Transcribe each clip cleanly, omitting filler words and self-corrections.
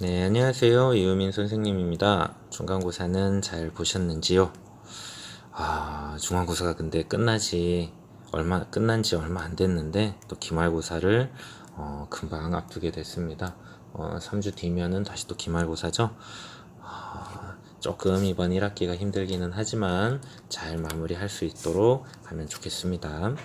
네, 안녕하세요. 이우민 선생님입니다. 중간고사는 잘 보셨는지요? 중간고사가 근데 끝난 지 얼마 안 됐는데, 또 기말고사를, 금방 앞두게 됐습니다. 3주 뒤면은 다시 또 기말고사죠? 조금 이번 1학기가 힘들기는 하지만 잘 마무리할 수 있도록 하면 좋겠습니다.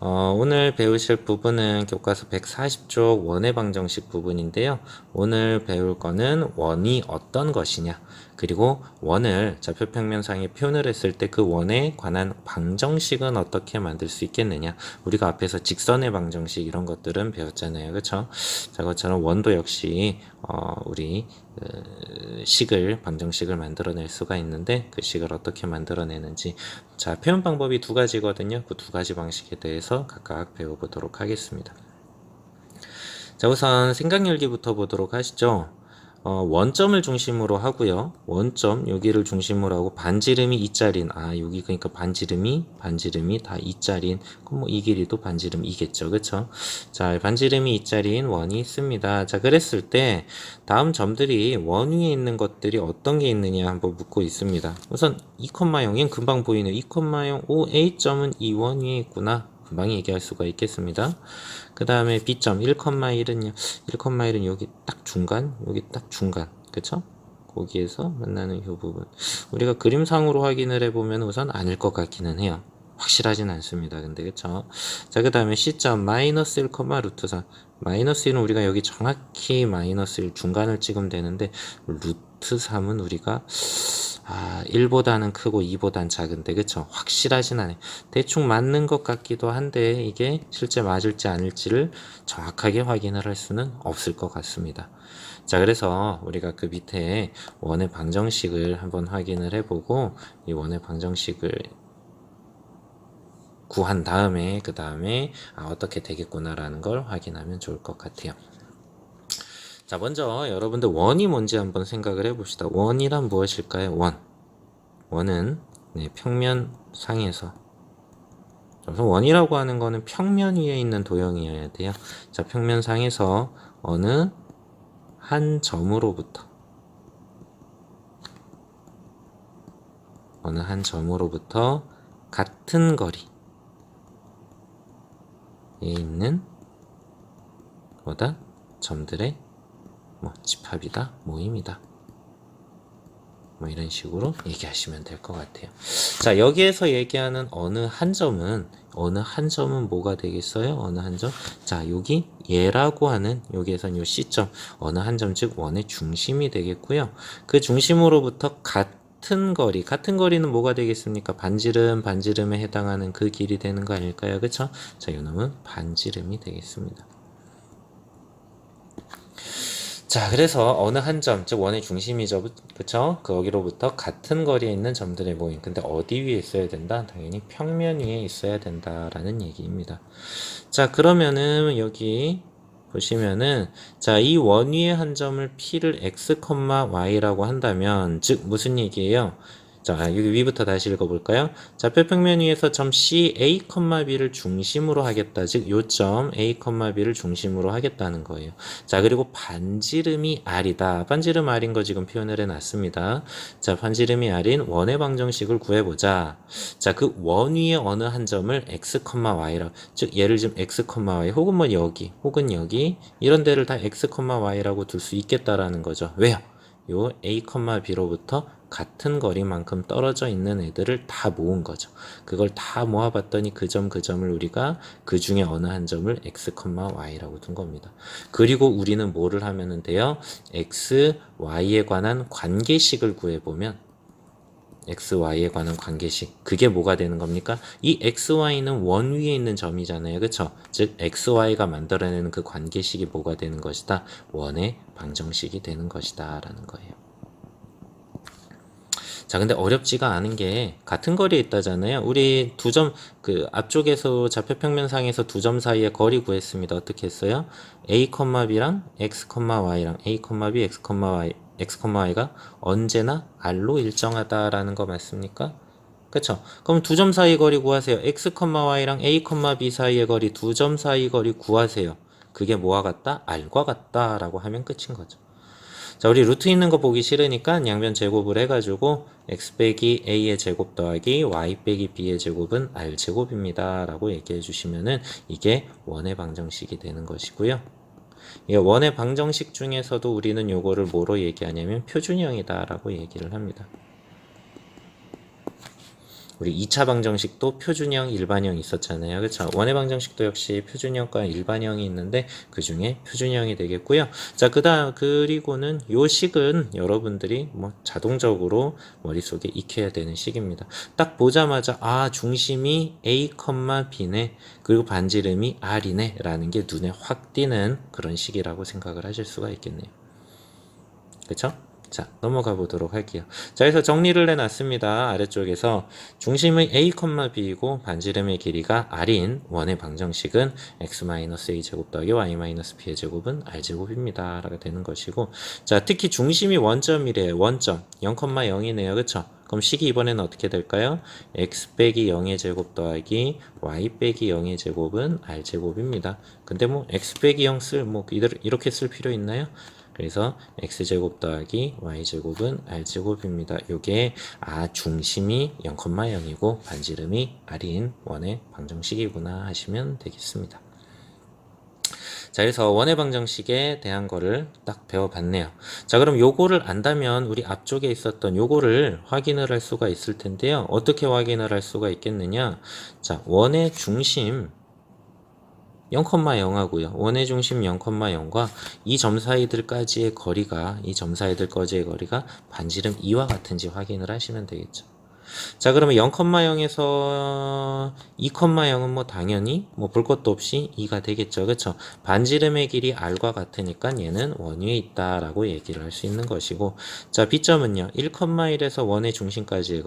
오늘 배우실 부분은 교과서 140쪽 원의 방정식 부분인데요. 오늘 배울 거는 원이 어떤 것이냐, 그리고 원을 좌표평면상에 표현을 했을 때 그 원에 관한 방정식은 어떻게 만들 수 있겠느냐. 우리가 앞에서 직선의 방정식 이런 것들은 배웠잖아요. 그렇죠? 자, 그것처럼 원도 역시 우리 방정식을 만들어낼 수가 있는데, 그 식을 어떻게 만들어내는지, 자, 표현 방법이 두 가지거든요. 그 두 가지 방식에 대해서 각각 배워보도록 하겠습니다. 자, 우선 생각 열기부터 보도록 하시죠. 원점을 중심으로 하고요. 원점 여기를 중심으로 하고, 반지름이 이자린, 여기 그러니까 반지름이 다 이자린, 그럼 뭐 이 길이도 반지름 이겠죠. 그쵸? 자, 반지름이 이자린 원이 있습니다. 자, 그랬을 때 다음 점들이 원 위에 있는 것들이 어떤 게 있느냐 한번 묻고 있습니다. 우선 2,0인 금방 보이네요. 2,0 A점은 이 원 위에 있구나. 금방 얘기할 수가 있겠습니다. 그 다음에 B점 1,1은요. 1,1은 여기 딱 중간, 그쵸? 거기에서 만나는 이 부분. 우리가 그림상으로 확인을 해보면 우선 아닐 것 같기는 해요. 확실하진 않습니다. 근데 그쵸? 자, 그 다음에 C점 마이너스 1, 루트 3. 마이너스 1은 우리가 여기 정확히 마이너스 1 중간을 찍으면 되는데, 루트 3은 우리가 1보다는 크고 2보다는 작은데, 그쵸? 확실하진 않아요. 대충 맞는 것 같기도 한데, 이게 실제 맞을지 아닐지를 정확하게 확인을 할 수는 없을 것 같습니다. 자, 그래서 우리가 그 밑에 원의 방정식을 한번 확인을 해보고, 이 원의 방정식을 구한 다음에, 그 다음에 어떻게 되겠구나라는 걸 확인하면 좋을 것 같아요. 자, 먼저 여러분들 원이 뭔지 한번 생각을 해봅시다. 원이란 무엇일까요? 원은 평면상에서, 그래서 원이라고 하는 거는 평면 위에 있는 도형이어야 돼요. 자, 평면상에서 어느 한 점으로부터 같은 거리에 있는 점들의 집합이다, 모임이다, 이런 식으로 얘기하시면 될 것 같아요. 자, 여기에서 얘기하는 어느 한 점은 뭐가 되겠어요? 어느 한 점? 자, 여기 얘라고 하는, 여기에선 요 C점, 어느 한 점, 즉 원의 중심이 되겠고요. 그 중심으로부터 같은 거리는 뭐가 되겠습니까? 반지름에 해당하는 그 길이 되는 거 아닐까요? 그쵸? 자, 요 놈은 반지름이 되겠습니다. 자, 그래서 어느 한 점, 즉 원의 중심이죠. 그쵸? 거기로부터 같은 거리에 있는 점들의 모임. 근데 어디 위에 있어야 된다? 당연히 평면 위에 있어야 된다라는 얘기입니다. 자, 그러면은 여기 보시면은, 자, 이 원 위의 한 점을 P를 x, y라고 한다면, 즉 무슨 얘기예요? 자, 여기 위부터 다시 읽어볼까요? 좌표 평면 위에서 점 C, A, B를 중심으로 하겠다. 즉, 요점 A, B를 중심으로 하겠다는 거예요. 자, 그리고 반지름이 R이다. 반지름 R인 거 지금 표현을 해놨습니다. 자, 반지름이 R인 원의 방정식을 구해보자. 자, 그 원 위에 어느 한 점을 x, y라. 즉, 얘를 지금 x, y, 혹은 여기, 이런 데를 다 x, y라고 둘 수 있겠다라는 거죠. 왜요? 요 A, B로부터 같은 거리만큼 떨어져 있는 애들을 다 모은 거죠. 그걸 다 모아봤더니 그 점을 우리가 그 중에 어느 한 점을 x, y라고 둔 겁니다. 그리고 우리는 뭐를 하면 돼요? x, y에 관한 관계식을 구해보면, x, y에 관한 관계식, 그게 뭐가 되는 겁니까? 이 x, y는 원 위에 있는 점이잖아요. 그쵸? 즉 x, y가 만들어내는 그 관계식이 뭐가 되는 것이다? 원의 방정식이 되는 것이다 라는 거예요. 자, 근데 어렵지가 않은 게 같은 거리에 있다잖아요. 우리 두 점, 그 앞쪽에서 좌표평면상에서 두 점 사이의 거리 구했습니다. 어떻게 했어요? A, B랑 X, Y랑 A, B, X, Y, Y가 언제나 R로 일정하다라는 거 맞습니까? 그쵸? 그럼 두 점 사이 거리 구하세요. X, Y랑 A, B 사이의 거리, 두 점 사이 거리 구하세요. 그게 뭐와 같다? R과 같다라고 하면 끝인 거죠. 자, 우리 루트 있는 거 보기 싫으니까 양변 제곱을 해가지고 x 빼기 a의 제곱 더하기 y 빼기 b의 제곱은 r 제곱입니다 라고 얘기해 주시면은 이게 원의 방정식이 되는 것이고요. 이 원의 방정식 중에서도 우리는 요거를 뭐로 얘기하냐면 표준형이다 라고 얘기를 합니다. 우리 2차 방정식도 표준형, 일반형 있었잖아요. 그렇죠? 원의 방정식도 역시 표준형과 일반형이 있는데 그 중에 표준형이 되겠고요. 자, 그리고는 요 식은 여러분들이 뭐 자동적으로 머릿속에 익혀야 되는 식입니다. 딱 보자마자 아, 중심이 A, B네. 그리고 반지름이 R이네 라는 게 눈에 확 띄는 그런 식이라고 생각을 하실 수가 있겠네요. 그렇죠? 자, 넘어가 보도록 할게요. 자, 그래서 정리를 해놨습니다. 아래쪽에서 중심의 A, B이고 반지름의 길이가 R인 원의 방정식은 x-a 제곱 더하기 y-b의 제곱은 r제곱입니다. 라가 되는 것이고, 자, 특히 중심이 원점이래요. 원점 0,0이네요. 그쵸? 그럼 식이 이번에는 어떻게 될까요? x 빼기 0의 제곱 더하기 y 빼기 0의 제곱은 r제곱입니다. 근데 뭐 x 빼기 0 이렇게 쓸 필요 있나요? 그래서 x제곱 더하기 y제곱은 r제곱입니다. 요게 중심이 0,0이고 반지름이 r인 원의 방정식이구나 하시면 되겠습니다. 자, 그래서 원의 방정식에 대한 거를 딱 배워봤네요. 자, 그럼 요거를 안다면 우리 앞쪽에 있었던 요거를 확인을 할 수가 있을 텐데요. 어떻게 확인을 할 수가 있겠느냐? 자, 원의 중심 0,0하고요. 원의 중심 0,0과 이 점 사이들까지의 거리가 반지름 2와 같은지 확인을 하시면 되겠죠. 자, 그러면 0,0에서 2,0은 뭐 당연히 뭐 볼 것도 없이 2가 되겠죠. 그렇죠? 반지름의 길이 r과 같으니까 얘는 원 위에 있다라고 얘기를 할 수 있는 것이고, 자, B점은요. 1,1에서 원의 중심까지의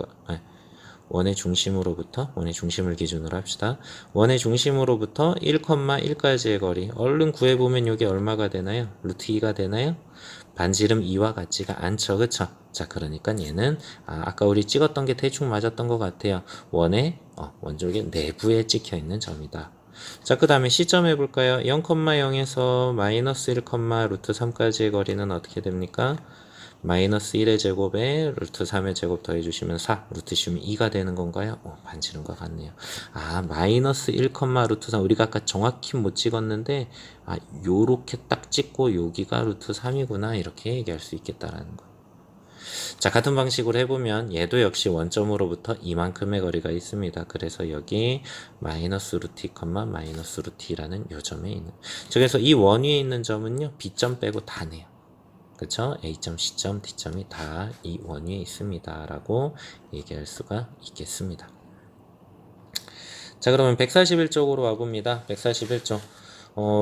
원의 중심을 기준으로 합시다. 원의 중심으로부터 1,1까지의 거리. 얼른 구해보면 이게 얼마가 되나요? 루트 2가 되나요? 반지름 2와 같지가 않죠. 그쵸? 자, 그러니까 얘는 아까 우리 찍었던 게 대충 맞았던 것 같아요. 원의 원적의 내부에 찍혀 있는 점이다. 자, 그 다음에 C점 해볼까요? 0,0에서 마이너스 1, 루트 3까지의 거리는 어떻게 됩니까? 마이너스 1의 제곱에 루트 3의 제곱 더해주시면 4, 루트 씌우면 2가 되는 건가요? 반지름과 같네요. 마이너스 1, 루트 3. 우리가 아까 정확히 못 찍었는데, 요렇게 딱 찍고 여기가 루트 3이구나. 이렇게 얘기할 수 있겠다라는 거. 자, 같은 방식으로 해보면 얘도 역시 원점으로부터 이만큼의 거리가 있습니다. 그래서 여기 마이너스 루트 2, 마이너스 루트 2라는 요 점에 있는. 그래서 이 원 위에 있는 점은요, B점 빼고 다네요. 그쵸? A점, C점, D점이 다 이 원 위에 있습니다. 라고 얘기할 수가 있겠습니다. 자, 그러면 141쪽으로 와봅니다. 141쪽.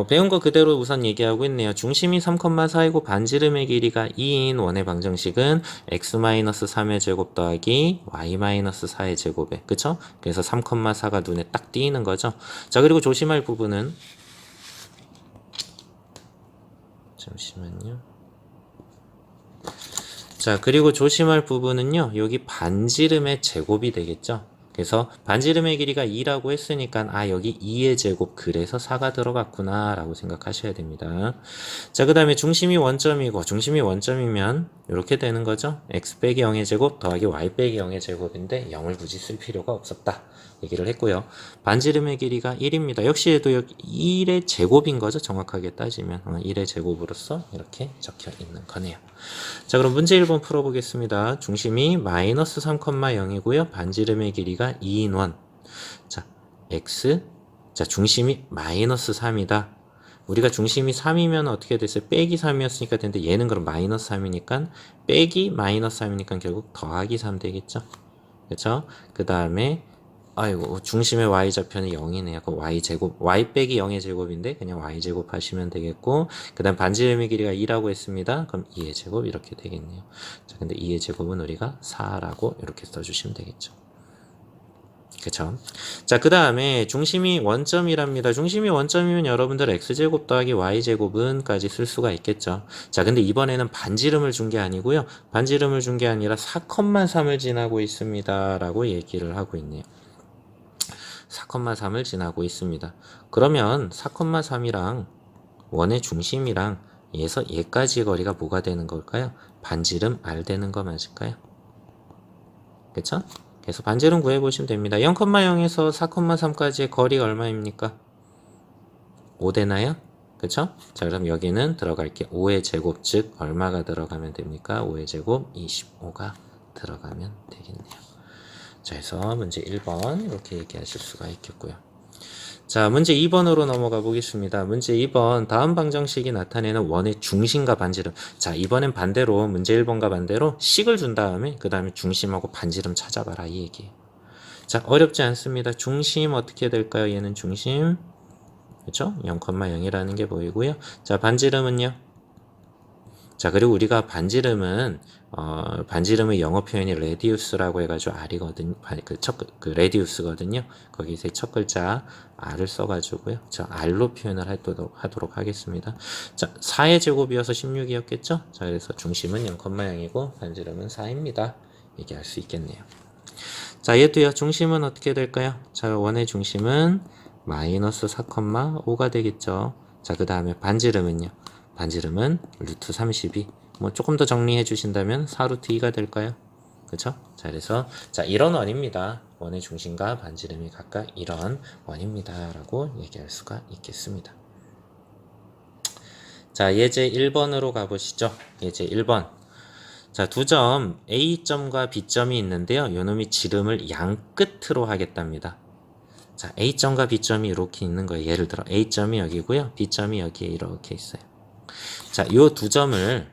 배운 거 그대로 우선 얘기하고 있네요. 중심이 3,4이고 반지름의 길이가 2인 원의 방정식은 x-3의 제곱 더하기 y-4의 제곱에. 그쵸? 그래서 3,4가 눈에 딱 띄는 거죠. 자, 그리고 조심할 부분은 잠시만요. 자, 그리고 조심할 부분은요. 여기 반지름의 제곱이 되겠죠. 그래서 반지름의 길이가 2라고 했으니까 여기 2의 제곱 그래서 4가 들어갔구나 라고 생각하셔야 됩니다. 자, 그 다음에 중심이 원점이고 중심이 원점이면 이렇게 되는 거죠. x 빼기 0의 제곱 더하기 y 빼기 0의 제곱인데 0을 굳이 쓸 필요가 없었다 얘기를 했고요. 반지름의 길이가 1입니다. 역시 얘도 1의 제곱인 거죠. 정확하게 따지면 1의 제곱으로서 이렇게 적혀 있는 거네요. 자, 그럼 문제 1번 풀어보겠습니다. 중심이 마이너스 3,0이고요. 반지름의 길이가 2인 원. 자, x. 자, 중심이 마이너스 3이다. 우리가 중심이 3이면 어떻게 됐어요? 빼기 3이었으니까 되는데 얘는 그럼 마이너스 3이니까 빼기 마이너스 3이니까 결국 더하기 3 되겠죠? 그렇죠? 그 다음에 중심의 y좌표는 0이네요. 그럼 y제곱, y 빼기 0의 제곱인데 그냥 y제곱 하시면 되겠고, 그 다음 반지름의 길이가 2라고 했습니다. 그럼 2의 제곱 이렇게 되겠네요. 자, 근데 2의 제곱은 우리가 4라고 이렇게 써주시면 되겠죠. 그쵸? 자, 그 다음에 중심이 원점이랍니다. 중심이 원점이면 여러분들 x제곱 더하기 y제곱은까지 쓸 수가 있겠죠. 자, 근데 이번에는 반지름을 준 게 아니고요. 반지름을 준 게 아니라 4,3을 지나고 있습니다. 라고 얘기를 하고 있네요. 4,3을 지나고 있습니다. 그러면 4,3이랑 원의 중심이랑 얘에서 얘까지 거리가 뭐가 되는 걸까요? 반지름 r 되는 거 맞을까요? 그쵸? 그래서 반지름 구해보시면 됩니다. 0,0에서 4,3까지의 거리가 얼마입니까? 5 되나요? 그쵸? 자, 그럼 여기는 들어갈게. 5의 제곱, 즉 얼마가 들어가면 됩니까? 5의 제곱 25가 들어가면 되겠네요. 자, 그래서 문제 1번 이렇게 얘기하실 수가 있겠고요. 자, 문제 2번으로 넘어가 보겠습니다. 문제 2번, 다음 방정식이 나타내는 원의 중심과 반지름. 자, 이번엔 반대로 문제 1번과 반대로 식을 준 다음에 그 다음에 중심하고 반지름 찾아봐라 이 얘기예요. 자, 어렵지 않습니다. 중심 어떻게 될까요? 얘는 중심, 그렇죠? 0,0이라는 게 보이고요. 자, 반지름은요? 자, 그리고 우리가 반지름의 영어 표현이 레디우스라고 해가지고 r이거든요. 그 레디우스거든요. 거기서 첫 글자 r을 써가지고요. 저 r로 표현을 하도록 하겠습니다. 자, 4의 제곱이어서 16이었겠죠? 자, 그래서 중심은 0,0이고 반지름은 4입니다. 얘기할 수 있겠네요. 자, 얘도요. 중심은 어떻게 될까요? 자, 원의 중심은 마이너스 4,5가 되겠죠. 자, 그 다음에 반지름은요. 반지름은 루트 32. 뭐 조금 더 정리해 주신다면 4루트 2가 될까요? 그렇죠? 자, 그래서 자, 이런 원입니다. 원의 중심과 반지름이 각각 이런 원입니다. 라고 얘기할 수가 있겠습니다. 자, 예제 1번으로 가보시죠. 예제 1번. 자, 두 점 A점과 B점이 있는데요. 요놈이 지름을 양 끝으로 하겠답니다. 자, A점과 B점이 이렇게 있는 거예요. 예를 들어 A점이 여기고요. B점이 여기에 이렇게 있어요. 자, 요 두 점을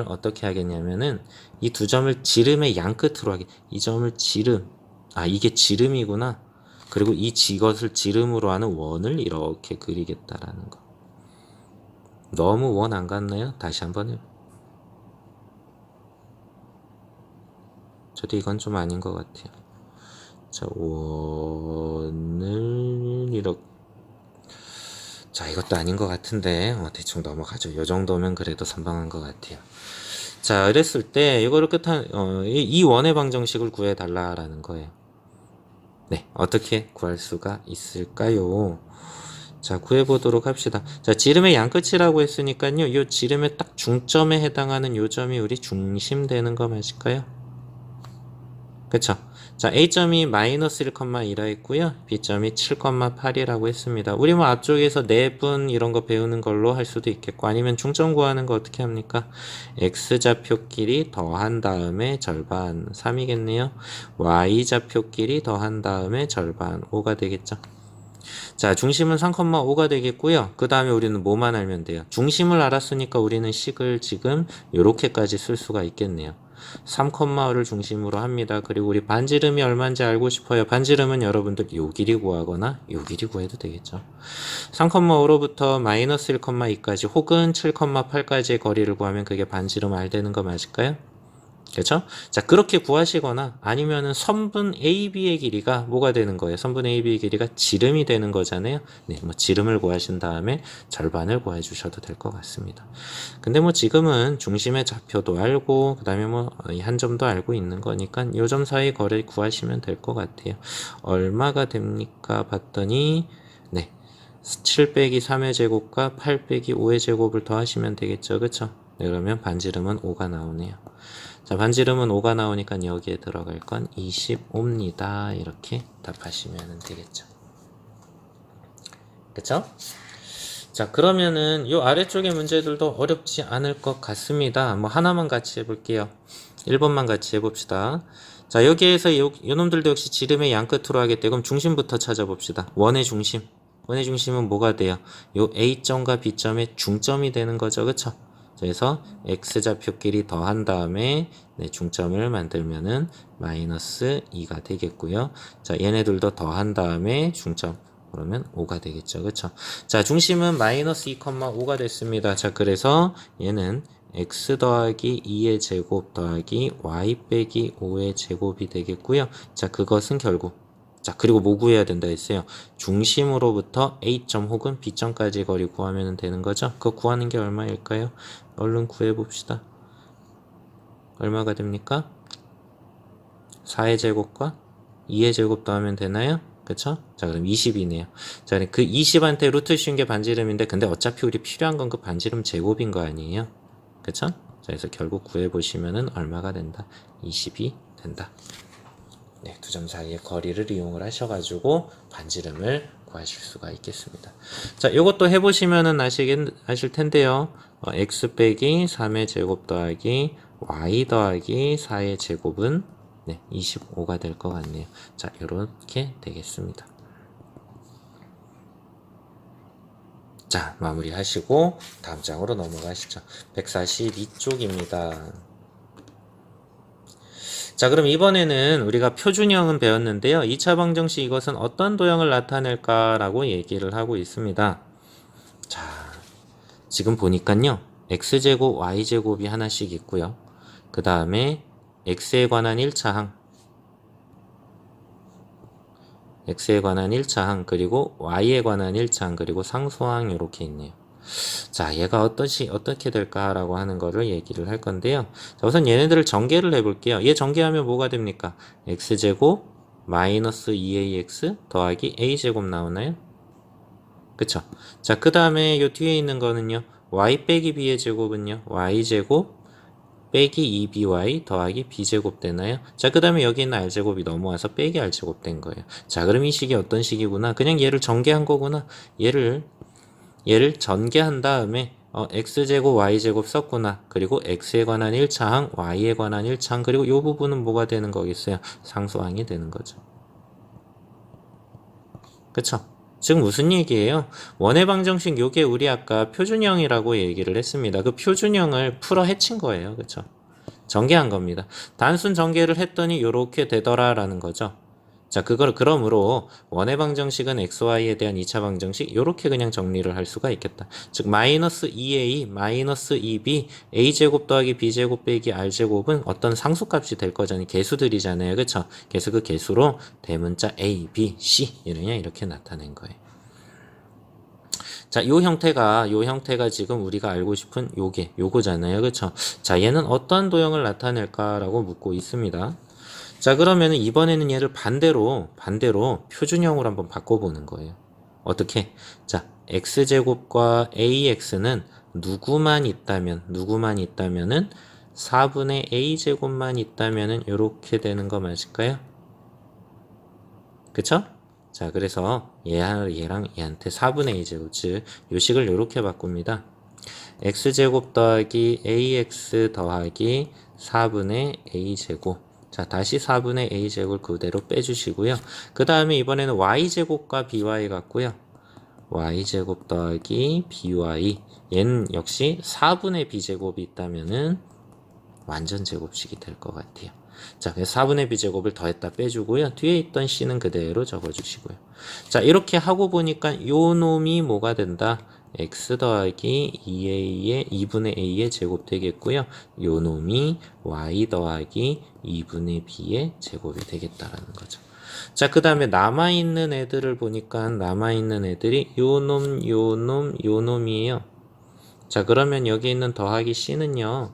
어떻게 하겠냐면은 이 두 점을 지름의 양 끝으로 하게. 이 점을 지름. 아, 이게 지름이구나. 그리고 이것을 지름으로 하는 원을 이렇게 그리겠다라는 거. 너무 원 안 같나요? 다시 한번 해요. 저도 이건 좀 아닌 것 같아요. 자, 원을 이렇게. 자, 이것도 아닌 것 같은데 대충 넘어가죠. 요 정도면 그래도 선방한 것 같아요. 자, 이랬을 때 이거를 이 원의 방정식을 구해달라라는 거예요. 네, 어떻게 구할 수가 있을까요? 자, 구해보도록 합시다. 자, 지름의 양끝이라고 했으니까요. 이 지름의 딱 중점에 해당하는 요 점이 우리 중심 되는 거 맞을까요? 그쵸? 자, A점이 마이너스 1,2라 했고요. B점이 7,8이라고 했습니다. 우리 뭐 앞쪽에서 내분 이런 거 배우는 걸로 할 수도 있겠고, 아니면 중점 구하는 거 어떻게 합니까? X좌표끼리 더한 다음에 절반 3이겠네요. Y좌표끼리 더한 다음에 절반 5가 되겠죠. 자, 중심은 3,5가 되겠고요. 그 다음에 우리는 뭐만 알면 돼요? 중심을 알았으니까 우리는 식을 지금 요렇게까지 쓸 수가 있겠네요. 3,5를 중심으로 합니다. 그리고 우리 반지름이 얼마인지 알고 싶어요. 반지름은 여러분들 요 길이 구하거나 요 길이 구해도 되겠죠. 3,5로부터 마이너스 1,2까지 혹은 7,8까지의 거리를 구하면 그게 반지름 R 되는 거 맞을까요? 그렇죠? 자, 그렇게 구하시거나 아니면은 선분 AB의 길이가 뭐가 되는 거예요? 선분 AB의 길이가 지름이 되는 거잖아요. 네, 뭐 지름을 구하신 다음에 절반을 구해 주셔도 될 것 같습니다. 근데 뭐 지금은 중심의 좌표도 알고 그다음에 뭐 한 점도 알고 있는 거니까 요 점 사이 거리 구하시면 될 것 같아요. 얼마가 됩니까? 봤더니 네. 7 빼기 3의 제곱과 8 빼기 5의 제곱을 더하시면 되겠죠. 그쵸? 네, 그러면 반지름은 5가 나오네요. 자, 반지름은 5가 나오니까 여기에 들어갈 건 25입니다. 이렇게 답하시면 되겠죠. 그쵸? 자, 그러면은 요 아래쪽의 문제들도 어렵지 않을 것 같습니다. 뭐 하나만 같이 해볼게요. 1번만 같이 해봅시다. 자, 여기에서 요 놈들도 역시 지름의 양 끝으로 하겠대. 그럼 중심부터 찾아봅시다. 원의 중심. 원의 중심은 뭐가 돼요? 요 A점과 B점의 중점이 되는 거죠. 그쵸? 그래서 X좌표끼리 더한 다음에 중점을 만들면은 마이너스 2가 되겠고요. 자, 얘네들도 더한 다음에 중점. 그러면 5가 되겠죠. 그쵸? 자, 중심은 마이너스 2,5가 됐습니다. 자, 그래서 얘는 x 더하기 2의 제곱 더하기 y 빼기 5의 제곱이 되겠고요. 자, 그것은 결국 자, 그리고 뭐 구해야 된다 했어요? 중심으로부터 A점 혹은 B점까지 거리 구하면 되는 거죠? 그거 구하는 게 얼마일까요? 얼른 구해봅시다. 얼마가 됩니까? 4의 제곱과 2의 제곱 더하면 되나요? 그쵸? 자, 그럼 20이네요. 자, 그 20한테 루트 씌운 게 반지름인데, 근데 어차피 우리 필요한 건 그 반지름 제곱인 거 아니에요? 그쵸? 자, 그래서 결국 구해보시면은 얼마가 된다? 20이 된다. 네, 두 점 사이의 거리를 이용을 하셔가지고 반지름을 구하실 수가 있겠습니다. 자, 이것도 해보시면은 아실 텐데요. x 빼기 3의 제곱 더하기 y 더하기 4의 제곱은 네, 25가 될 것 같네요. 자, 이렇게 되겠습니다. 자, 마무리하시고 다음 장으로 넘어가시죠. 142쪽입니다. 자, 그럼 이번에는 우리가 표준형은 배웠는데요. 2차 방정식 이것은 어떤 도형을 나타낼까라고 얘기를 하고 있습니다. 자, 지금 보니까요. x제곱, y제곱이 하나씩 있고요. 그 다음에 x에 관한 1차항, x에 관한 1차항, 그리고 y에 관한 1차항, 그리고 상수항 이렇게 있네요. 자, 얘가 어떻게 될까라고 하는 거를 얘기를 할 건데요. 자, 우선 얘네들을 전개를 해볼게요. 얘 전개하면 뭐가 됩니까? x제곱 마이너스 2ax 더하기 a제곱 나오나요? 그쵸? 자, 그 다음에 요 뒤에 있는 거는요. y 빼기 b의 제곱은요. y제곱 빼기 2by 더하기 b제곱 되나요? 자, 그 다음에 여기 있는 r제곱이 넘어와서 빼기 r제곱 된 거예요. 자, 그럼 이 식이 어떤 식이구나? 그냥 얘를 전개한 거구나. 얘를 전개한 다음에 x제곱 y제곱 썼구나. 그리고 x에 관한 1차항, y에 관한 1차항, 그리고 이 부분은 뭐가 되는 거겠어요? 상수항이 되는 거죠. 그쵸? 지금 무슨 얘기예요? 원의 방정식 요게 우리 아까 표준형이라고 얘기를 했습니다. 그 표준형을 풀어 헤친 거예요. 그쵸? 전개한 겁니다. 단순 전개를 했더니 요렇게 되더라라는 거죠. 자, 그러므로 원의 방정식은 xy에 대한 2차 방정식 요렇게 그냥 정리를 할 수가 있겠다. 즉 마이너스 2a 마이너스 2b a제곱 더하기 b제곱 빼기 r제곱은 어떤 상수값이 될 거잖아요. 개수들이잖아요. 그쵸? 그래서 그 개수로 대문자 a, b, c 이렇게 나타낸 거예요. 자, 요 형태가 지금 우리가 알고 싶은 요거잖아요. 그쵸? 자, 얘는 어떠한 도형을 나타낼까라고 묻고 있습니다. 자, 그러면은 이번에는 얘를 반대로 표준형으로 한번 바꿔보는 거예요. 어떻게? 자, x제곱과 ax는 누구만 있다면은 4분의 a제곱만 있다면은 요렇게 되는 거 맞을까요? 그쵸? 자, 그래서 얘랑 얘한테 4분의 2제곱, 즉 요식을 요렇게 바꿉니다. x제곱 더하기 ax 더하기 4분의 a제곱. 자, 다시 4분의 a제곱을 그대로 빼주시고요. 그 다음에 이번에는 y제곱과 by 같고요. y제곱 더하기 by. 얘는 역시 4분의 b제곱이 있다면은 완전 제곱식이 될 것 같아요. 자, 그래서 4분의 b제곱을 더했다 빼주고요. 뒤에 있던 c는 그대로 적어주시고요. 자, 이렇게 하고 보니까 요 놈이 뭐가 된다? x 더하기 2분의 a의 제곱 되겠고요. 요 놈이 y 더하기 2분의 b의 제곱이 되겠다라는 거죠. 자, 그 다음에 남아있는 애들을 보니까 남아있는 애들이 요 놈이에요. 자, 그러면 여기 있는 더하기 c는요.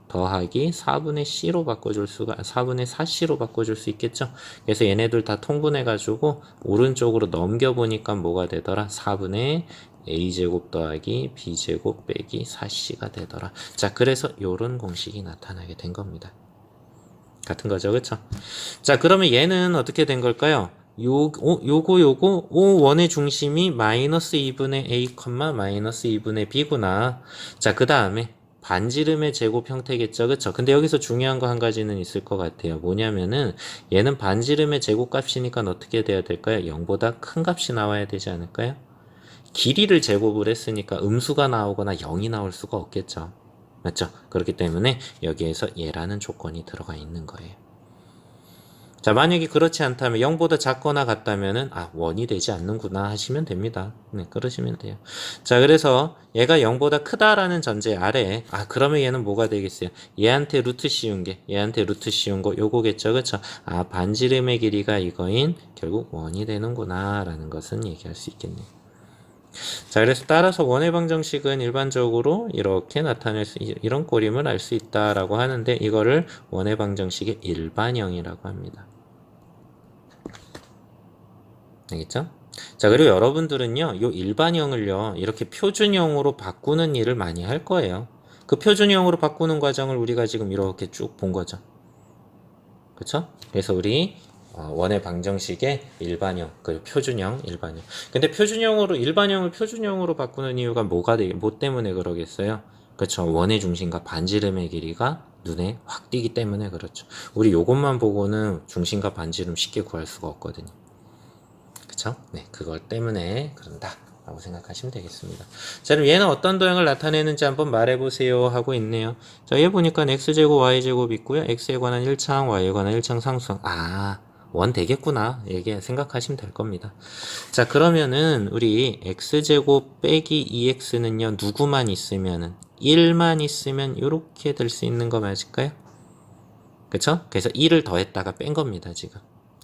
더하기 4분의 c로 바꿔줄 수가 4분의 4c로 바꿔줄 수 있겠죠. 그래서 얘네들 다 통분해가지고 오른쪽으로 넘겨보니까 뭐가 되더라? 4분의 a제곱 더하기 b제곱 빼기 4c가 되더라. 자, 그래서 요런 공식이 나타나게 된 겁니다. 같은 거죠, 그쵸? 자, 그러면 얘는 어떻게 된 걸까요? 요거 원의 중심이 마이너스 2분의 a, 마이너스 2분의 b구나. 자, 그 다음에 반지름의 제곱 형태겠죠, 그쵸? 근데 여기서 중요한 거 한 가지는 있을 것 같아요. 뭐냐면은 얘는 반지름의 제곱값이니까 어떻게 돼야 될까요? 0보다 큰 값이 나와야 되지 않을까요? 길이를 제곱을 했으니까 음수가 나오거나 0이 나올 수가 없겠죠. 맞죠? 그렇기 때문에 여기에서 얘라는 조건이 들어가 있는 거예요. 자, 만약에 그렇지 않다면 0보다 작거나 같다면은 원이 되지 않는구나 하시면 됩니다. 네, 그러시면 돼요. 자, 그래서 얘가 0보다 크다라는 전제 아래에 그러면 얘는 뭐가 되겠어요? 얘한테 루트 씌운 거 요거겠죠. 그쵸? 반지름의 길이가 이거인 결국 원이 되는구나 라는 것은 얘기할 수 있겠네요. 자, 그래서 따라서 원의 방정식은 일반적으로 이렇게 이런 꼴임을 알 수 있다라고 하는데 이거를 원의 방정식의 일반형이라고 합니다. 알겠죠? 자, 그리고 여러분들은요, 요 일반형을요, 이렇게 표준형으로 바꾸는 일을 많이 할 거예요. 그 표준형으로 바꾸는 과정을 우리가 지금 이렇게 쭉 본 거죠. 그쵸? 그래서 우리 원의 방정식의 일반형, 그리고 표준형, 일반형. 근데 표준형으로, 일반형을 표준형으로 바꾸는 이유가 뭐 때문에 그러겠어요? 그쵸? 원의 중심과 반지름의 길이가 눈에 확 띄기 때문에 그렇죠. 우리 요것만 보고는 중심과 반지름 쉽게 구할 수가 없거든요. 그쵸? 네, 그걸 때문에 그런다 라고 생각하시면 되겠습니다. 자, 그럼 얘는 어떤 도형을 나타내는지 한번 말해보세요 하고 있네요. 자, 얘 보니까 x제곱 y제곱 있고요. x에 관한 1창, y에 관한 1창 상수항. 원 되겠구나. 이게 생각하시면 될 겁니다. 자, 그러면은 우리 x제곱 빼기 2x는요 누구만 있으면은 1만 있으면 이렇게 될 수 있는 거 맞을까요? 그쵸? 그래서 1을 더했다가 뺀 겁니다, 지금.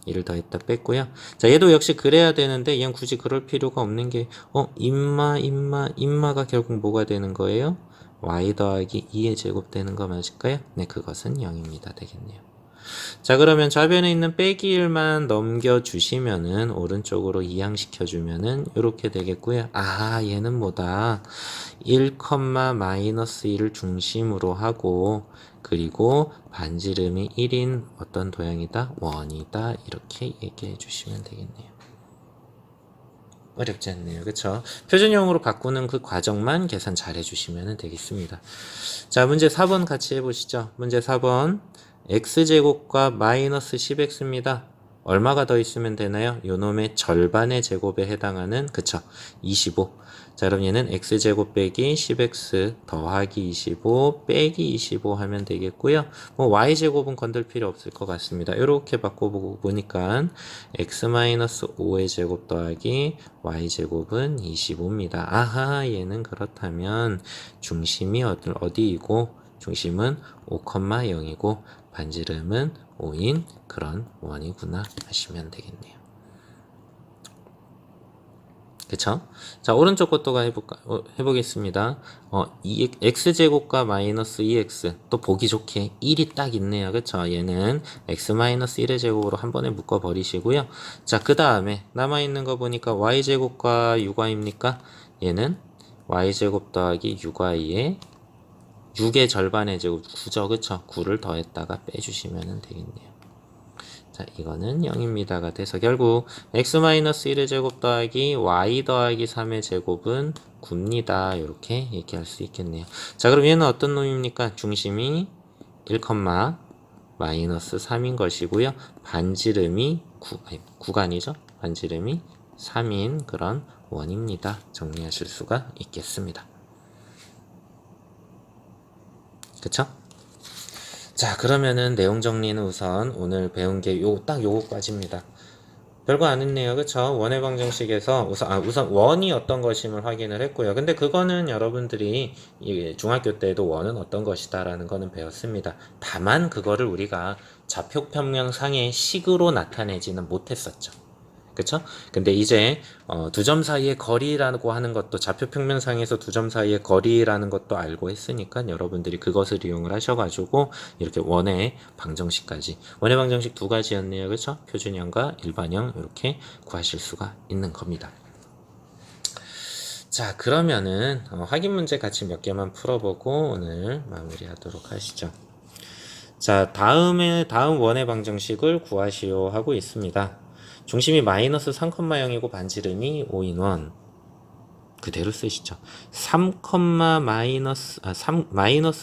1을 더했다 뺐고요. 자, 얘도 역시 그래야 되는데, 얘는 굳이 그럴 필요가 없는 게, 임마가 결국 뭐가 되는 거예요? y 더하기 2의 제곱 되는 거 맞을까요? 네, 그것은 0입니다. 되겠네요. 자, 그러면 좌변에 있는 빼기 1만 넘겨주시면은, 오른쪽으로 이항시켜주면은, 이렇게 되겠고요. 얘는 뭐다? 1, 마이너스 1을 중심으로 하고, 그리고 반지름이 1인 어떤 도형이다? 원이다. 이렇게 얘기해 주시면 되겠네요. 어렵지 않네요. 그쵸? 표준형으로 바꾸는 그 과정만 계산 잘 해주시면 되겠습니다. 자, 문제 4번 같이 해보시죠. 문제 4번. x제곱과 마이너스 10x입니다. 얼마가 더 있으면 되나요? 요놈의 절반의 제곱에 해당하는, 그쵸? 25. 자, 그럼 얘는 x제곱 빼기 10x 더하기 25 빼기 25 하면 되겠고요. 뭐 y제곱은 건들 필요 없을 것 같습니다. 이렇게 바꿔보니까 x-5의 제곱 더하기 y제곱은 25입니다. 얘는 그렇다면 중심이 어디이고 중심은 5,0이고 반지름은 5인 그런 원이구나 하시면 되겠네요. 그쵸? 자, 오른쪽 것도 해보겠습니다. x제곱과 마이너스 2x. 또 보기 좋게 1이 딱 있네요. 그쵸? 얘는 x 마이너스 1의 제곱으로 한 번에 묶어버리시고요. 자, 그 다음에 남아있는 거 보니까 y제곱과 6y입니까? 얘는 y제곱 더하기 6y의 6의 절반의 제곱 9죠. 그쵸? 9를 더했다가 빼주시면 되겠네요. 자, 이거는 0입니다가 돼서 결국 x-1의 제곱 더하기 y 더하기 3의 제곱은 9입니다. 이렇게 얘기할 수 있겠네요. 자, 그럼 얘는 어떤 놈입니까? 중심이 1, 마이너스 3인 것이고요. 반지름이 9가 아니죠? 반지름이 3인 그런 원입니다. 정리하실 수가 있겠습니다. 그쵸? 자, 그러면은 내용 정리는 우선 오늘 배운 게 딱 요거까지입니다. 별거 안 했네요. 그쵸? 원의 방정식에서 우선 원이 어떤 것임을 확인을 했고요. 근데 그거는 여러분들이 중학교 때도 원은 어떤 것이다 라는 거는 배웠습니다. 다만 그거를 우리가 좌표평면상의 식으로 나타내지는 못했었죠. 그쵸? 근데 이제 두 점 사이의 거리라고 하는 것도 좌표평면상에서 두 점 사이의 거리라는 것도 알고 했으니까 여러분들이 그것을 이용을 하셔가지고 이렇게 원의 방정식까지 원의 방정식 두 가지였네요. 그쵸? 표준형과 일반형 이렇게 구하실 수가 있는 겁니다. 자, 그러면은 확인 문제 같이 몇 개만 풀어보고 오늘 마무리하도록 하시죠. 자, 다음 원의 방정식을 구하시오 하고 있습니다. 중심이 마이너스 3,0이고 반지름이 5인 원. 그대로 쓰시죠. 마이너스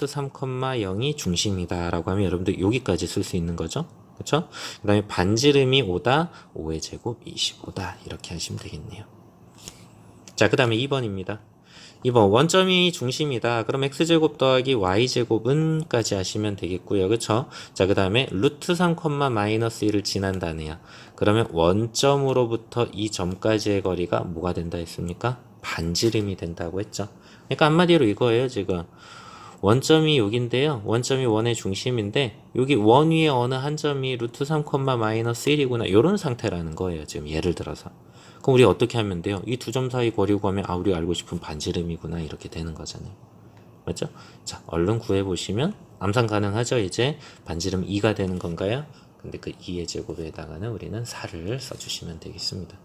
3,0이 중심이다 라고 하면 여러분들 여기까지 쓸 수 있는 거죠. 그쵸? 그 다음에 반지름이 5다, 5의 제곱 25다. 이렇게 하시면 되겠네요. 자, 그 다음에 2번입니다. 2번 원점이 중심이다. 그럼 x제곱 더하기 y제곱은 까지 하시면 되겠고요. 그쵸? 자, 그 다음에 루트 3, 마이너스 1을 지난다네요. 그러면 원점으로부터 이 점까지의 거리가 뭐가 된다 했습니까? 반지름이 된다고 했죠. 그러니까 한마디로 이거예요, 지금. 원점이 여긴데요. 원점이 원의 중심인데 여기 원 위에 어느 한 점이 루트 3, 마이너스 1이구나. 이런 상태라는 거예요. 지금 예를 들어서. 그럼 우리 어떻게 하면 돼요? 이 두 점 사이 거리 구하면 우리가 알고 싶은 반지름이구나 이렇게 되는 거잖아요. 맞죠? 자, 얼른 구해보시면 암산 가능하죠? 이제 반지름 2가 되는 건가요? 근데 그 2의 제곱에 해당하는 우리는 4를 써주시면 되겠습니다.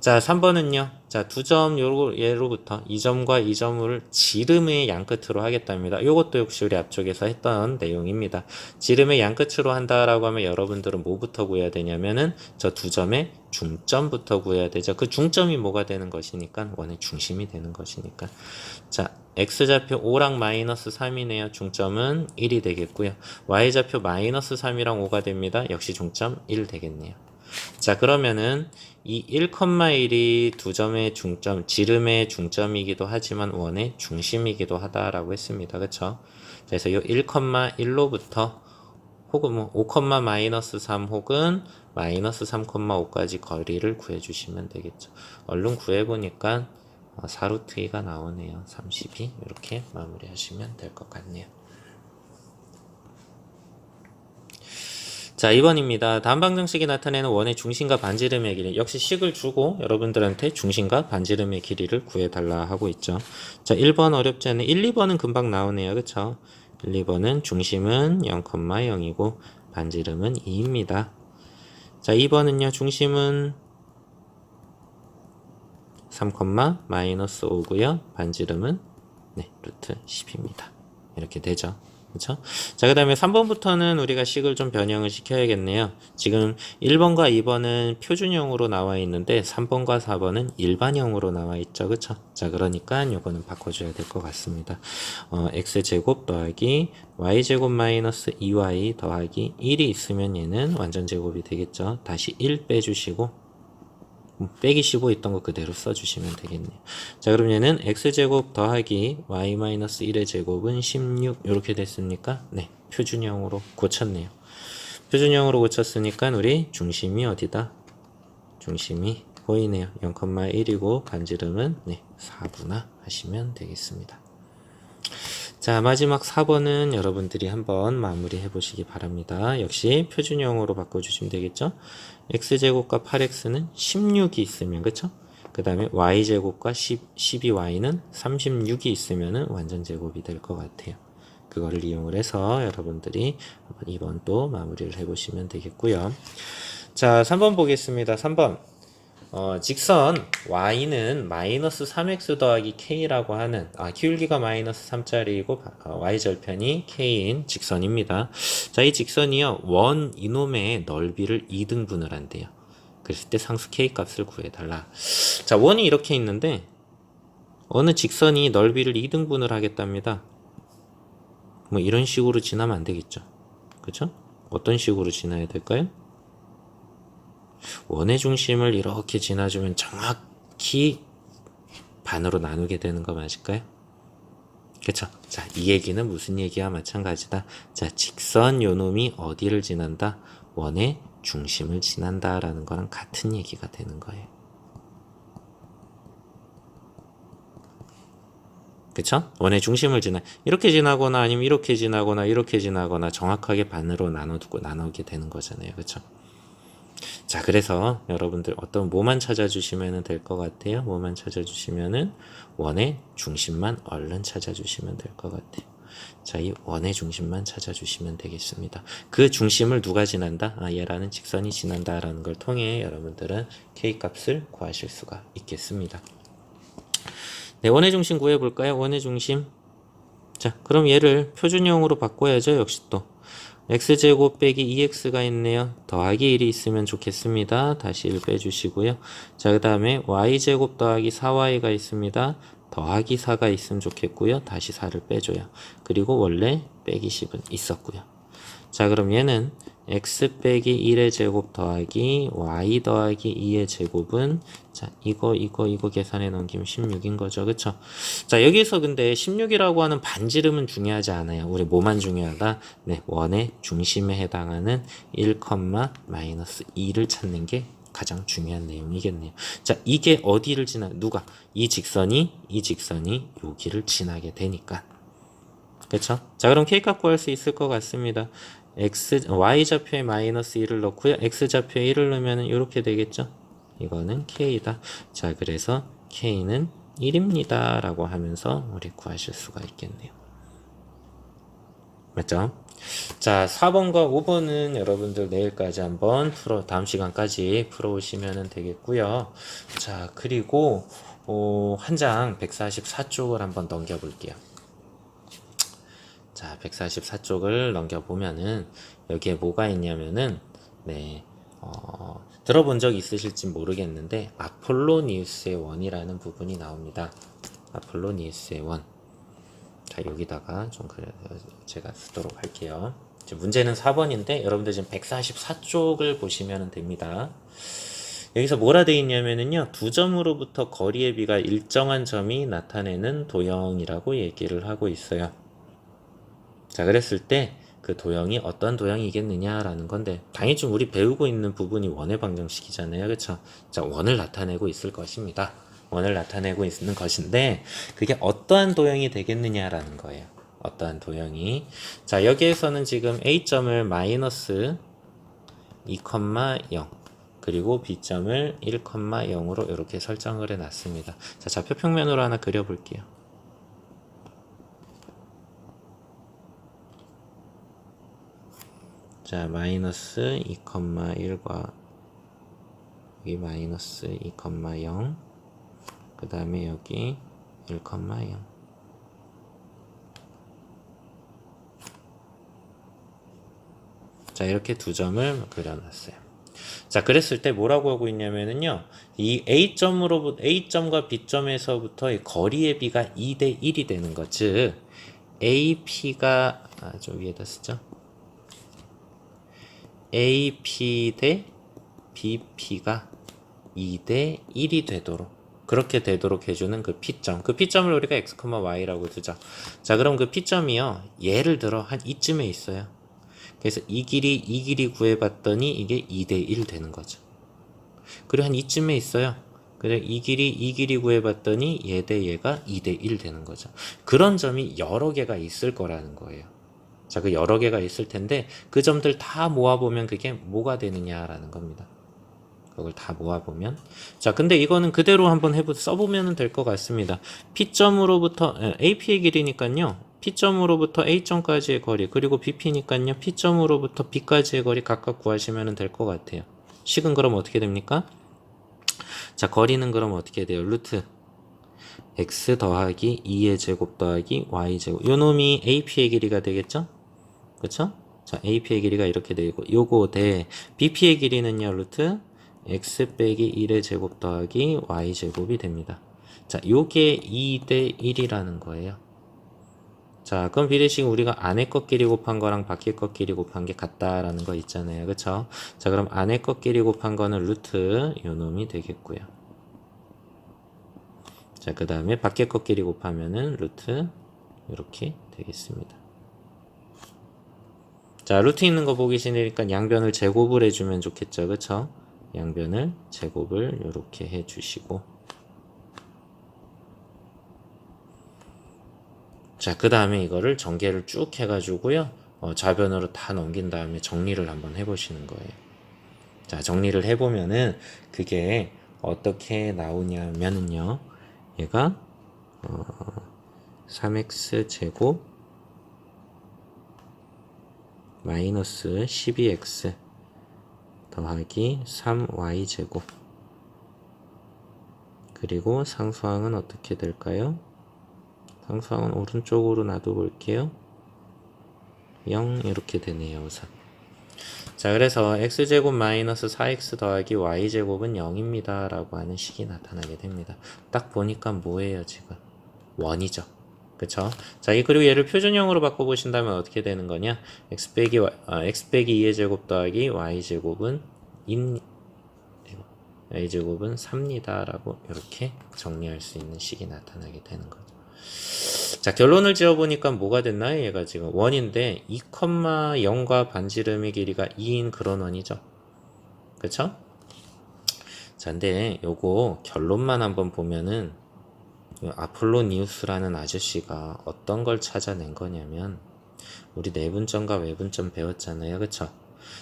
자, 3번은요. 자, 두 점 예로부터 이 점과 이 점을 지름의 양끝으로 하겠답니다. 이것도 역시 우리 앞쪽에서 했던 내용입니다. 지름의 양끝으로 한다라고 하면 여러분들은 뭐부터 구해야 되냐면은 저 두 점의 중점부터 구해야 되죠. 그 중점이 뭐가 되는 것이니까 원의 중심이 되는 것이니까. 자, x좌표 5랑 마이너스 3이네요. 중점은 1이 되겠고요. y좌표 마이너스 3이랑 5가 됩니다. 역시 중점 1 되겠네요. 자, 그러면은 이 1,1이 두 점의 중점, 지름의 중점이기도 하지만 원의 중심이기도 하다라고 했습니다. 그쵸? 그래서 이 1,1로부터 혹은 뭐 5, 마이너스 3 혹은 마이너스 3,5까지 거리를 구해주시면 되겠죠. 얼른 구해보니까 4루트 2가 나오네요. 32 이렇게 마무리하시면 될 것 같네요. 자, 2번입니다. 다음 방정식이 나타내는 원의 중심과 반지름의 길이. 역시 식을 주고 여러분들한테 중심과 반지름의 길이를 구해달라 하고 있죠. 자, 1번 어렵지 않은 1, 2번은 금방 나오네요. 그쵸? 1, 2번은 중심은 0,0이고 반지름은 2입니다. 자, 2번은요. 중심은 3, 마이너스 5고요. 반지름은 루트 10입니다. 이렇게 되죠. 그렇죠? 자, 그 다음에 3번부터는 우리가 식을 좀 변형을 시켜야겠네요. 지금 1번과 2번은 표준형으로 나와 있는데 3번과 4번은 일반형으로 나와 있죠. 그쵸? 자, 그러니까 이거는 바꿔줘야 될 것 같습니다. x제곱 더하기 y제곱 마이너스 2y 더하기 1이 있으면 얘는 완전제곱이 되겠죠. 다시 1 빼주시고 빼기 15 있던 거 그대로 써주시면 되겠네요. 자, 그럼 얘는 x제곱 더하기 y-1의 제곱은 16 이렇게 됐습니까? 네, 표준형으로 고쳤네요. 표준형으로 고쳤으니까 우리 중심이 어디다? 중심이 보이네요. 0,1이고 반지름은 4구나 하시면 되겠습니다. 자, 마지막 4번은 여러분들이 한번 마무리 해보시기 바랍니다. 역시 표준형으로 바꿔주시면 되겠죠? x제곱과 8x는 16이 있으면, 그쵸? 그 다음에 y제곱과 12y는 36이 있으면 완전제곱이 될 것 같아요. 그거를 이용을 해서 여러분들이 2번 또 마무리를 해보시면 되겠고요. 자, 3번 보겠습니다. 3번. 직선 y는 마이너스 3x 더하기 k라고 하는 기울기가 마이너스 3짜리이고 y절편이 k인 직선입니다. 자, 이 직선이요 원 이놈의 넓이를 2등분을 한대요. 그랬을 때 상수 k 값을 구해달라. 자, 원이 이렇게 있는데 어느 직선이 넓이를 2등분을 하겠답니다. 뭐 이런 식으로 지나면 안 되겠죠. 그쵸? 어떤 식으로 지나야 될까요? 원의 중심을 이렇게 지나주면 정확히 반으로 나누게 되는 거 맞을까요? 그쵸? 자, 이 얘기는 무슨 얘기와 마찬가지다. 자, 직선 요놈이 어디를 지난다? 원의 중심을 지난다 라는 거랑 같은 얘기가 되는 거예요. 그쵸? 원의 중심을 이렇게 지나거나 아니면 이렇게 지나거나 이렇게 지나거나 정확하게 반으로 나누게 되는 거잖아요. 그쵸? 자, 그래서 여러분들 어떤 뭐만 찾아주시면 될 것 같아요? 뭐만 찾아주시면은 원의 중심만 얼른 찾아주시면 될 것 같아요. 자, 이 원의 중심만 찾아주시면 되겠습니다. 그 중심을 누가 지난다? 얘라는 직선이 지난다 라는 걸 통해 여러분들은 K값을 구하실 수가 있겠습니다. 네, 원의 중심 구해볼까요? 원의 중심. 자, 그럼 얘를 표준형으로 바꿔야죠. 역시 또 x제곱 빼기 2x가 있네요. 더하기 1이 있으면 좋겠습니다. 다시 1 빼주시고요. 자, 그 다음에 y제곱 더하기 4y가 있습니다. 더하기 4가 있으면 좋겠고요. 다시 4를 빼줘요. 그리고 원래 빼기 10은 있었고요. 자, 그럼 얘는 x 빼기 1의 제곱 더하기 y 더하기 2의 제곱은 자, 이거 계산해 넘기면 16인 거죠. 그쵸? 자, 여기서 근데 16이라고 하는 반지름은 중요하지 않아요. 우리 뭐만 중요하다? 네, 원의 중심에 해당하는 1, 마이너스 2를 찾는 게 가장 중요한 내용이겠네요. 자, 이게 어디를 누가? 이 직선이 여기를 지나게 되니까. 그쵸? 자, 그럼 K값 구할 수 있을 것 같습니다. Y좌표에 마이너스 1을 넣고요. X좌표에 1을 넣으면 이렇게 되겠죠? 이거는 K다. 자, 그래서 K는 1입니다. 라고 하면서 우리 구하실 수가 있겠네요. 맞죠? 자, 4번과 5번은 여러분들 내일까지 한번 다음 시간까지 풀어오시면 되겠고요. 자, 그리고 한 장 144쪽을 한번 넘겨볼게요. 자, 144쪽을 넘겨보면은 여기에 뭐가 있냐면은 네, 들어본 적 있으실지 모르겠는데 아폴로니우스의 원이라는 부분이 나옵니다. 아폴로니우스의 원. 자, 여기다가 좀 제가 쓰도록 할게요. 문제는 4번인데 여러분들 지금 144쪽을 보시면 됩니다. 여기서 뭐라 되어 있냐면은요, 두 점으로부터 거리의 비가 일정한 점이 나타내는 도형이라고 얘기를 하고 있어요. 자, 그랬을 때 그 도형이 어떤 도형이겠느냐라는 건데, 당연히 좀 우리 배우고 있는 부분이 원의 방정식이잖아요. 그쵸? 자, 원을 나타내고 있을 것입니다. 원을 나타내고 있는 것인데, 그게 어떠한 도형이 되겠느냐라는 거예요. 어떠한 도형이. 자, 여기에서는 지금 A점을 마이너스 2,0 그리고 B점을 1,0으로 이렇게 설정을 해놨습니다. 자, 좌표 평면으로 하나 그려볼게요. 자, 마이너스 2,1과 여기 마이너스 2,0 그 다음에 여기 1,0 자, 이렇게 두 점을 그려놨어요. 자, 그랬을 때 뭐라고 하고 있냐면은요, 이 A점과 B점에서부터 이 거리의 비가 2대 1이 되는 것, 즉 AP가 좀 위에다 쓰죠. AP 대 BP가 2대 1이 되도록, 그렇게 되도록 해주는 그 P점, 그 P점을 우리가 X, Y라고 두죠. 자, 그럼 그 P점이요, 예를 들어 한 이쯤에 있어요. 그래서 이 길이 구해봤더니 이게 2대 1 되는 거죠. 그리고 한 이쯤에 있어요. 그래, 이 길이 구해봤더니 얘 대 얘가 2대 1 되는 거죠. 그런 점이 여러 개가 있을 거라는 거예요. 자, 그 여러 개가 있을 텐데 그 점들 다 모아보면 그게 뭐가 되느냐라는 겁니다. 그걸 다 모아보면, 자, 근데 이거는 그대로 한번 써보면 될 것 같습니다. P점으로부터 AP의 길이니까요, P점으로부터 A점까지의 거리, 그리고 BP니까요, P점으로부터 B까지의 거리 각각 구하시면 될 것 같아요. 식은 그럼 어떻게 됩니까? 자, 거리는 그럼 어떻게 돼요? 루트 x 더하기 2의 제곱 더하기 y 제곱, 요 놈이 AP의 길이가 되겠죠? 그쵸? 자, AP의 길이가 이렇게 되고, 요거 대 BP의 길이는요, 루트 x 빼기 1의 제곱 더하기 y 제곱이 됩니다. 자, 요게 2대 1이라는 거예요. 자, 그럼 비례식 우리가 안에 것끼리 곱한 거랑 밖에 것끼리 곱한 게 같다라는 거 있잖아요. 그쵸? 자, 그럼 안에 것끼리 곱한 거는 루트 요 놈이 되겠고요. 자, 그 다음에 밖에 것끼리 곱하면은 루트 이렇게 되겠습니다. 자, 루트 있는 거 보기 싫으니까 양변을 제곱을 해주면 좋겠죠. 그쵸? 양변을 제곱을 이렇게 해주시고, 자, 그 다음에 이거를 전개를 쭉 해가지고요, 좌변으로 다 넘긴 다음에 정리를 한번 해보시는 거예요. 자, 정리를 해보면은 그게 어떻게 나오냐면은요, 얘가 3x 제곱 마이너스 12x 더하기 3y 제곱, 그리고 상수항은 어떻게 될까요? 상수항은 오른쪽으로 놔둬볼게요. 0 이렇게 되네요. 우선. 자, 그래서 x제곱 마이너스 4x 더하기 y제곱은 0입니다 라고 하는 식이 나타나게 됩니다. 딱 보니까 뭐예요? 지금 원이죠. 그쵸? 자, 그리고 얘를 표준형으로 바꿔보신다면 어떻게 되는 거냐? x 빼기 2의 제곱 더하기 y제곱은 y제곱은 3입니다 라고 이렇게 정리할 수 있는 식이 나타나게 되는 거죠. 자, 결론을 지어보니까 뭐가 됐나요? 얘가 지금 원인데 2,0과 반지름의 길이가 2인 그런 원이죠. 그쵸? 자, 근데 요거 결론만 한번 보면은 아폴로니우스라는 아저씨가 어떤 걸 찾아낸 거냐면, 우리 내분점과 외분점 배웠잖아요. 그쵸?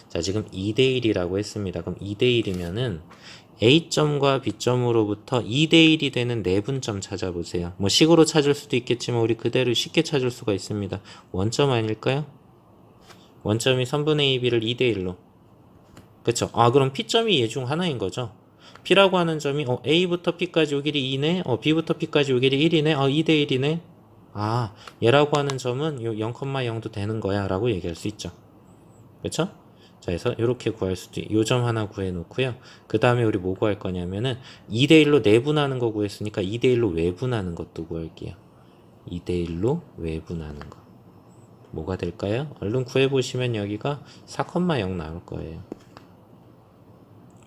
자, 지금 2대1이라고 했습니다. 그럼 2대1이면은 A점과 B점으로부터 2대1이 되는 내분점 찾아보세요. 뭐 식으로 찾을 수도 있겠지만 우리 그대로 쉽게 찾을 수가 있습니다. 원점 아닐까요? 원점이 선분의 AB를 2대1로. 그쵸? 아, 그럼 P점이 얘 중 하나인 거죠? P라고 하는 점이 A부터 P까지 요 길이 2네, B부터 P까지 요 길이 1이네, 2대1이네. 아, 얘라고 하는 점은 요 0,0도 되는 거야 라고 얘기할 수 있죠. 그쵸? 자, 그래서 이렇게 구할 수도 요 점 하나 구해 놓고요. 그 다음에 우리 뭐 구할 거냐면은 2대1로 내분하는 거 구했으니까 2대1로 외분하는 것도 구할게요. 2대1로 외분하는 거. 뭐가 될까요? 얼른 구해보시면 여기가 4,0 나올 거예요.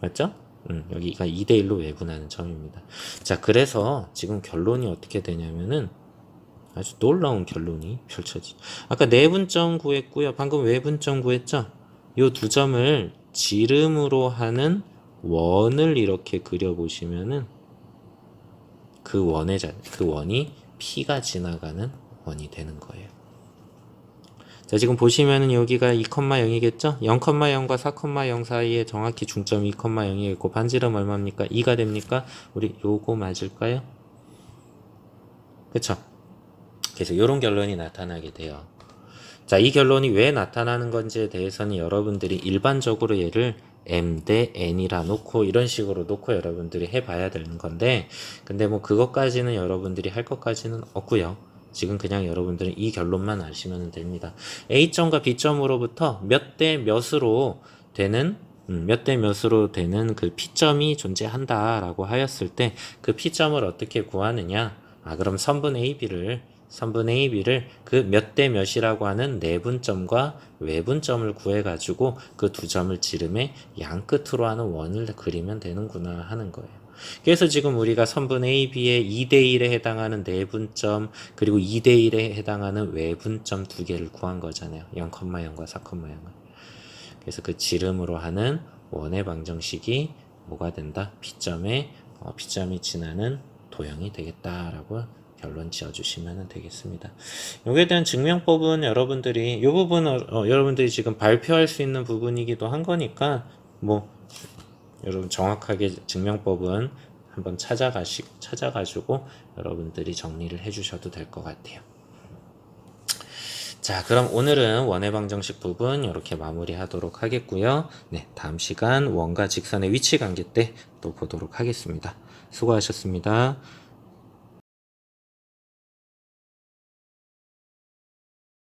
맞죠? 여기가 2대1로 외분하는 점입니다. 자, 그래서 지금 결론이 어떻게 되냐면은 아주 놀라운 결론이 펼쳐지. 아까 내분점 구했고요. 방금 외분점 구했죠? 요 두 점을 지름으로 하는 원을 이렇게 그려보시면은 그 원이 P가 지나가는 원이 되는 거예요. 자, 지금 보시면은 여기가 2,0이겠죠? 0,0과 4,0 사이에 정확히 중점이 2,0이겠고 반지름 얼마입니까? 2가 됩니까? 우리 요거 맞을까요? 그쵸? 그래서 이런 결론이 나타나게 돼요. 자, 이 결론이 왜 나타나는 건지에 대해서는 여러분들이 일반적으로 얘를 m 대 n이라 놓고 이런 식으로 놓고 여러분들이 해봐야 되는 건데, 근데 뭐 그것까지는 여러분들이 할 것까지는 없고요. 지금 그냥 여러분들은 이 결론만 아시면 됩니다. A점과 B점으로부터 몇 대 몇으로 되는 그 P점이 존재한다라고 하였을 때 그 P점을 어떻게 구하느냐? 그럼 선분의 B를 그 몇 대 몇이라고 하는 내분점과 외분점을 구해가지고 그 두 점을 지름의 양끝으로 하는 원을 그리면 되는구나 하는 거예요. 그래서 지금 우리가 선분 AB의 2대1에 해당하는 내분점 그리고 2대1에 해당하는 외분점 두 개를 구한 거잖아요. 0,0과 4,0을. 그래서 그 지름으로 하는 원의 방정식이 뭐가 된다? P점이 지나는 도형이 되겠다라고 결론 지어주시면 되겠습니다. 여기에 대한 증명법은 여러분들이 이 부분은 여러분들이 지금 발표할 수 있는 부분이기도 한 거니까 뭐 여러분 정확하게 증명법은 한번 찾아가지고 여러분들이 정리를 해주셔도 될 것 같아요. 자, 그럼 오늘은 원의 방정식 부분 이렇게 마무리하도록 하겠고요. 네, 다음 시간 원과 직선의 위치 관계 때 또 보도록 하겠습니다. 수고하셨습니다.